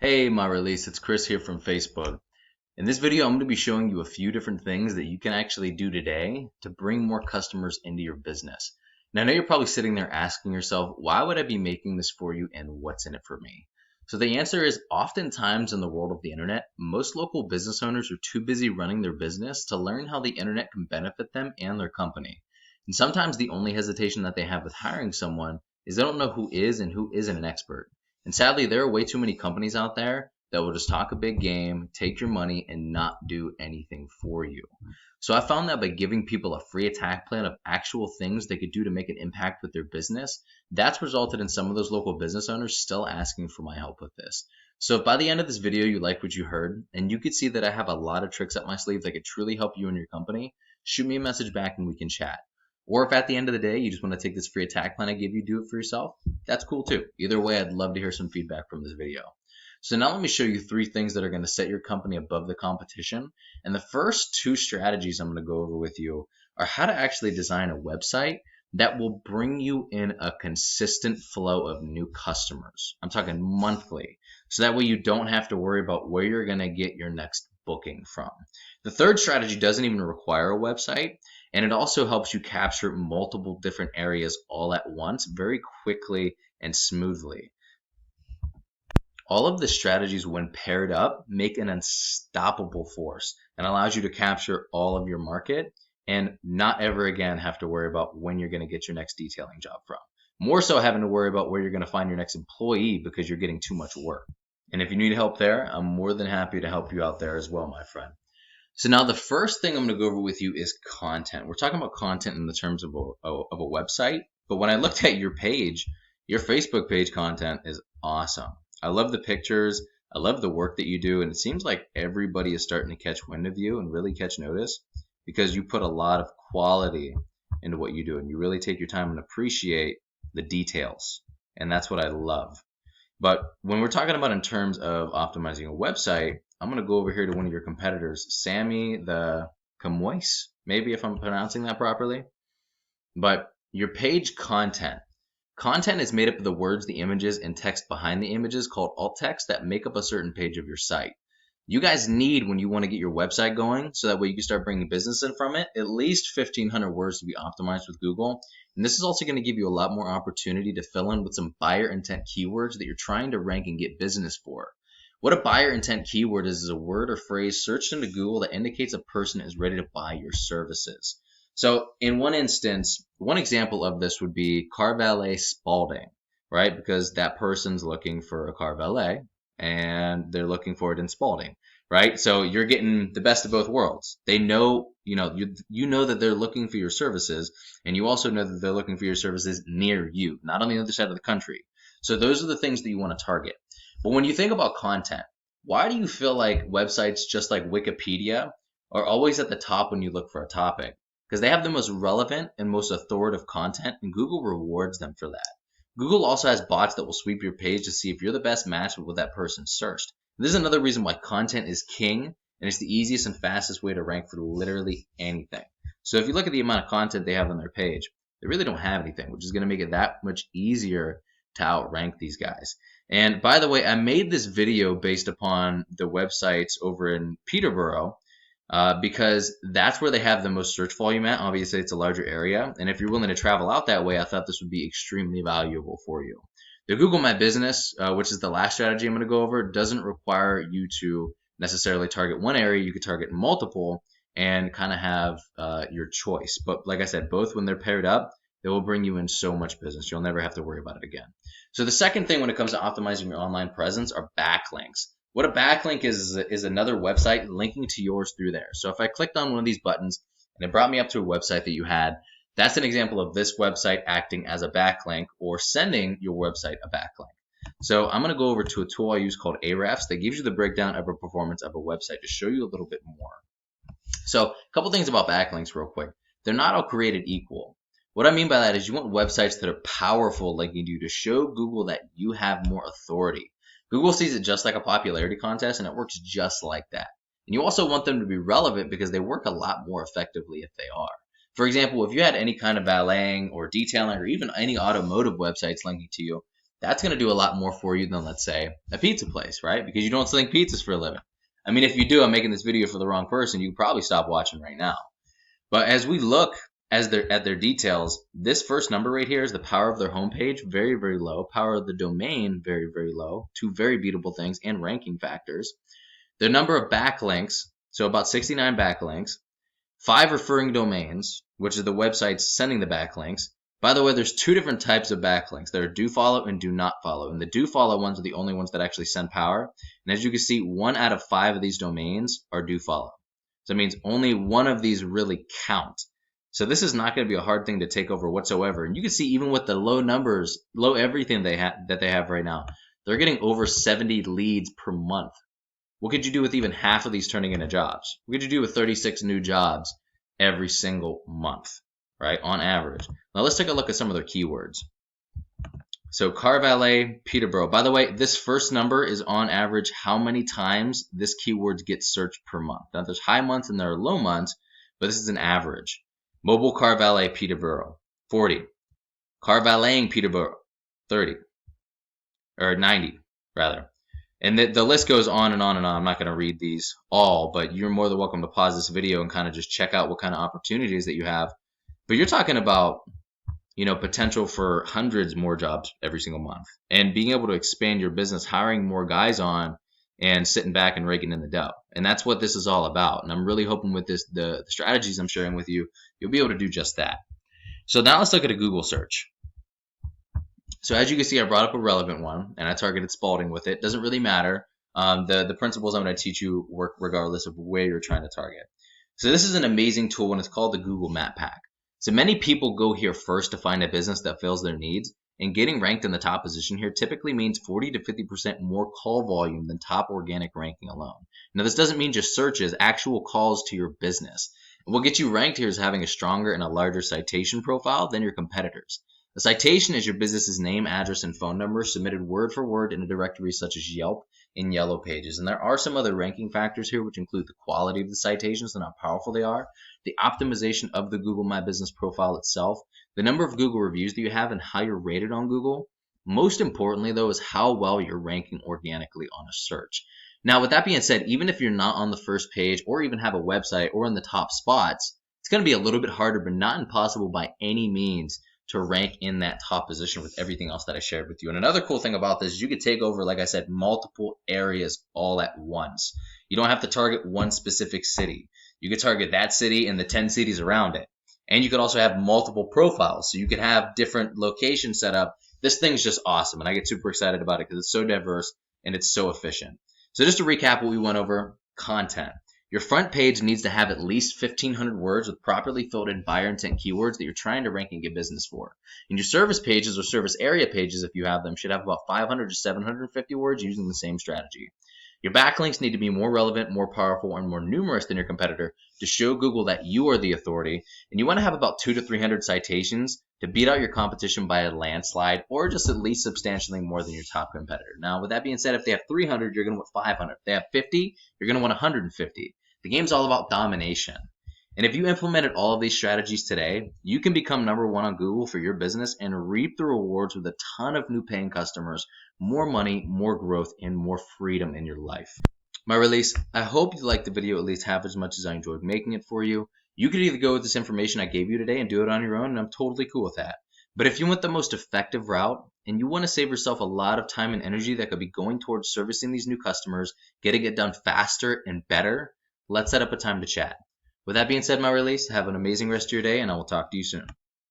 Hey Marelis, it's Chris here from Facebook. In this video, I'm going to be showing you a few different things that you can actually do today to bring more customers into your business. Now, I know you're probably sitting there asking yourself, why would I be making this for you and what's in it for me? So the answer is oftentimes in the world of the internet, most local business owners are too busy running their business to learn how the internet can benefit them and their company. And sometimes the only hesitation that they have with hiring someone is they don't know who is and who isn't an expert. And sadly, there are way too many companies out there that will just talk a big game, take your money, and not do anything for you. So I found that by giving people a free attack plan of actual things they could do to make an impact with their business, that's resulted in some of those local business owners still asking for my help with this. So if by the end of this video you like what you heard, and you could see that I have a lot of tricks up my sleeve that could truly help you and your company, shoot me a message back and we can chat. Or if at the end of the day you just want to take this free attack plan I give you, do it for yourself, that's cool too. Either way, I'd love to hear some feedback from this video. So now let me show you 3 things that are going to set your company above the competition. And the first 2 strategies I'm going to go over with you are how to actually design a website that will bring you in a consistent flow of new customers. I'm talking monthly. So that way you don't have to worry about where you're going to get your next booking from. The third strategy doesn't even require a website, and it also helps you capture multiple different areas all at once very quickly and smoothly. All of the strategies, when paired up, make an unstoppable force and allows you to capture all of your market and not ever again have to worry about when you're going to get your next detailing job from. More so having to worry about where you're going to find your next employee because you're getting too much work. And if you need help there, I'm more than happy to help you out there as well, my friend. So now the first thing I'm going to go over with you is content. We're talking about content in the terms of a website, but when I looked at your page, your Facebook page content is awesome. I love the pictures. I love the work that you do, and it seems like everybody is starting to catch wind of you and really catch notice because you put a lot of quality into what you do, and you really take your time and appreciate the details, and that's what I love. But when we're talking about in terms of optimizing a website, I'm going to go over here to one of your competitors, Sammy the Camois, maybe if I'm pronouncing that properly. But your page content. Content is made up of the words, the images, and text behind the images called alt text that make up a certain page of your site. You guys need, when you want to get your website going, so that way you can start bringing business in from it, at least 1,500 words to be optimized with Google. And this is also going to give you a lot more opportunity to fill in with some buyer intent keywords that you're trying to rank and get business for. What a buyer intent keyword is a word or phrase searched into Google that indicates a person is ready to buy your services. So in one instance, one example of this would be car valet Spalding, right? Because that person's looking for a car valet and they're looking for it in Spalding, right? So you're getting the best of both worlds. They know, you know that they're looking for your services, and you also know that they're looking for your services near you, not on the other side of the country. So those are the things that you want to target. But when you think about content, why do you feel like websites just like Wikipedia are always at the top when you look for a topic? Because they have the most relevant and most authoritative content, and Google rewards them for that. Google also has bots that will sweep your page to see if you're the best match with what that person searched. This is another reason why content is king, and it's the easiest and fastest way to rank for literally anything. So if you look at the amount of content they have on their page, they really don't have anything, which is going to make it that much easier to outrank these guys. And by the way, I made this video based upon the websites over in Peterborough, because that's where they have the most search volume at. Obviously, it's a larger area. And if you're willing to travel out that way, I thought this would be extremely valuable for you. The Google My Business, which is the last strategy I'm going to go over, doesn't require you to necessarily target one area. You could target multiple and kind of have your choice. But like I said, both when they're paired up, they will bring you in so much business. You'll never have to worry about it again. So the second thing when it comes to optimizing your online presence are backlinks. What a backlink is another website linking to yours through there. So if I clicked on one of these buttons and it brought me up to a website that you had, that's an example of this website acting as a backlink or sending your website a backlink. So I'm going to go over to a tool I use called Ahrefs that gives you the breakdown of a performance of a website to show you a little bit more. So a couple things about backlinks real quick. They're not all created equal. What I mean by that is you want websites that are powerful linking to you to show Google that you have more authority. Google sees it just like a popularity contest, and it works just like that. And you also want them to be relevant because they work a lot more effectively if they are. For example, if you had any kind of valeting or detailing or even any automotive websites linking to you, That's going to do a lot more for you than, let's say, a pizza place, right? Because you don't sling pizzas for a living. I mean, if you do, I'm making this video for the wrong person. You can probably stop watching right now. But as we look at their details, this first number right here is the power of their homepage, very, very low. Power of the domain, very, very low. Two very beatable things, and ranking factors. The number of backlinks, so about 69 backlinks. 5 referring domains, which are the websites sending the backlinks. By the way, there's 2 different types of backlinks. There are do follow and do not follow. And the do follow ones are the only ones that actually send power. And as you can see, 1 out of 5 of these domains are do follow. So it means only one of these really count. So this is not going to be a hard thing to take over whatsoever. And you can see even with the low numbers, low everything that they have right now, they're getting over 70 leads per month. What could you do with even half of these turning into jobs? What could you do with 36 new jobs every single month, right, on average? Now let's take a look at some of their keywords. So car valet, Peterborough. By the way, this first number is on average how many times this keyword gets searched per month. Now there's high months and there are low months, but this is an average. Mobile car valet, Peterborough, 40. Car valeting, Peterborough, 30. Or 90, rather. And the list goes on and on and on. I'm not going to read these all, but you're more than welcome to pause this video and kind of just check out what kind of opportunities that you have. But you're talking about, potential for hundreds more jobs every single month, and being able to expand your business, hiring more guys on, and sitting back and raking in the dough. And that's what this is all about. And I'm really hoping with this, the strategies I'm sharing with you, you'll be able to do just that. So now let's look at a Google search. So as you can see, I brought up a relevant one, and I targeted Spalding with it. Doesn't really matter. The principles I'm going to teach you work regardless of where you're trying to target. So this is an amazing tool, and it's called the Google Map Pack. So many people go here first to find a business that fills their needs, and getting ranked in the top position here typically means 40 to 50% more call volume than top organic ranking alone. Now this doesn't mean just searches, actual calls to your business. And what gets you ranked here is having a stronger and a larger citation profile than your competitors. The citation is your business's name, address, and phone number submitted word for word in a directory such as Yelp and Yellow Pages. And there are some other ranking factors here, which include the quality of the citations and how powerful they are, the optimization of the Google My Business profile itself, the number of Google reviews that you have, and how you're rated on Google. Most importantly, though, is how well you're ranking organically on a search. Now, with that being said, even if you're not on the first page or even have a website or in the top spots, it's going to be a little bit harder, but not impossible by any means, to rank in that top position with everything else that I shared with you. And another cool thing about this is you could take over, like I said, multiple areas all at once. You don't have to target one specific city. You could target that city and the 10 cities around it. And you could also have multiple profiles. So you could have different locations set up. This thing's just awesome. And I get super excited about it because it's so diverse and it's so efficient. So just to recap what we went over, content. Your front page needs to have at least 1,500 words with properly filled in buyer intent keywords that you're trying to rank and get business for. And your service pages or service area pages, if you have them, should have about 500 to 750 words using the same strategy. Your backlinks need to be more relevant, more powerful, and more numerous than your competitor to show Google that you are the authority. And you want to have about 200 to 300 citations to beat out your competition by a landslide, or just at least substantially more than your top competitor. Now, with that being said, if they have 300, you're going to want 500. If they have 50, you're going to want 150. The game's all about domination. And if you implemented all of these strategies today, you can become #1 on Google for your business and reap the rewards with a ton of new paying customers, more money, more growth, and more freedom in your life. Marelis, I hope you liked the video at least half as much as I enjoyed making it for you. You could either go with this information I gave you today and do it on your own, and I'm totally cool with that. But if you want the most effective route and you want to save yourself a lot of time and energy that could be going towards servicing these new customers, getting it done faster and better, let's set up a time to chat. With that being said, Marelis, have an amazing rest of your day, and I will talk to you soon.